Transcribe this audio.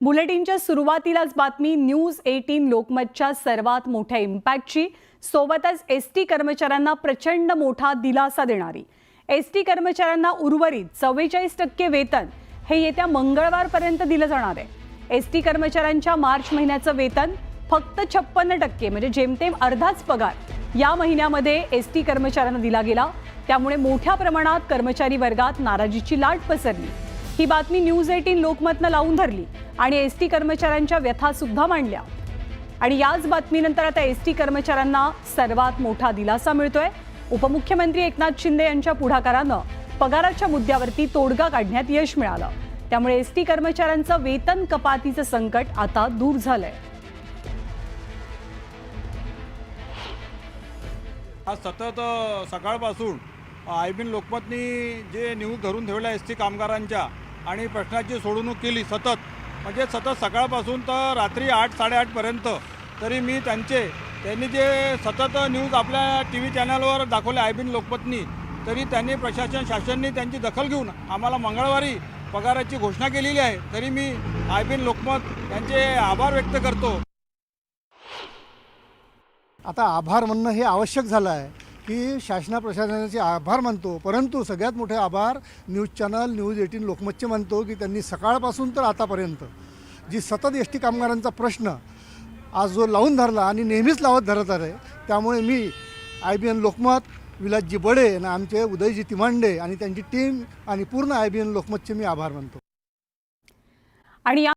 बुलेटिनच्या सुरुवातीलाच बातमी न्यूज 18 लोकमतच्या सर्वात मोठ्या इम्पॅक्टची, सोबतच एसटी कर्मचाऱ्यांना प्रचंड मोठा दिलासा देणारी। एसटी कर्मचाऱ्यांना उर्वरित 44% वेतन हे येत्या मंगळवारपर्यंत दिलं जाणार आहे। एसटी कर्मचाऱ्यांच्या मार्च महिन्याचं वेतन फक्त 56% म्हणजे जेमतेम अर्धाच पगार या महिन्यामध्ये एसटी कर्मचाऱ्यांना दिला गेला। त्यामुळे मोठ्या प्रमाणात कर्मचारी वर्गात नाराजीची लाट पसरली। ही बातमी न्यूज 18 लोकमतनं लावून धरली आणि एसटी कर्मचाऱ्यांच्या व्यथा सुद्धा मांडल्या। आणि याच बातमीनंतर आता एसटी कर्मचाऱ्यांना सर्वात मोठा दिलासा मिळतोय। उपमुख्यमंत्री एकनाथ शिंदे यांच्या पुढाकारानं पगाराच्या मुद्द्यावरती तोडगा काढण्यात यश मिळालं। त्यामुळे एसटी कर्मचाऱ्यांचं वेतन कपातीचं संकट आता दूर झालंय। आज सतत सकाळपासून आयबीन लोकमतनी जे न्यूज धरून ठेवल्या एसटी कामगारांच्या आणि प्रश्नाची सोडवणूक केली सतत, म्हणजे सतत सकाळपासून तर रात्री 8-8:30 पर्यंत तरी मी त्यांनी जे सतत न्यूज आपल्या TV चॅनलवर दाखवले आयबीन लोकमतनी, तरी त्यांनी शासनाने त्यांची दखल घेऊन आम्हाला मंगळवारी पगाराची घोषणा केलेली आहे। तरी मी आयबीन लोकमत यांचे आभार व्यक्त करतो। आता आभार म्हणणं हे आवश्यक झालं आहे की शासना प्रशासनाचे आभार मानतो, परंतु सगळ्यात मोठे आभार न्यूज चॅनल न्यूज 18 लोकमतचे मानतो की त्यांनी सकाळपासून तर आतापर्यंत जी सतत एसटी कामगारांचा प्रश्न आज जो लावून धरला आणि नेहमीच लावत धरत आहे, त्यामुळे मी आयबीएन लोकमत, विलासजी बडे आणि आमचे उदयजी तिमांडे आणि त्यांची टीम आणि पूर्ण आयबीएन लोकमतचे मी आभार मानतो। आणि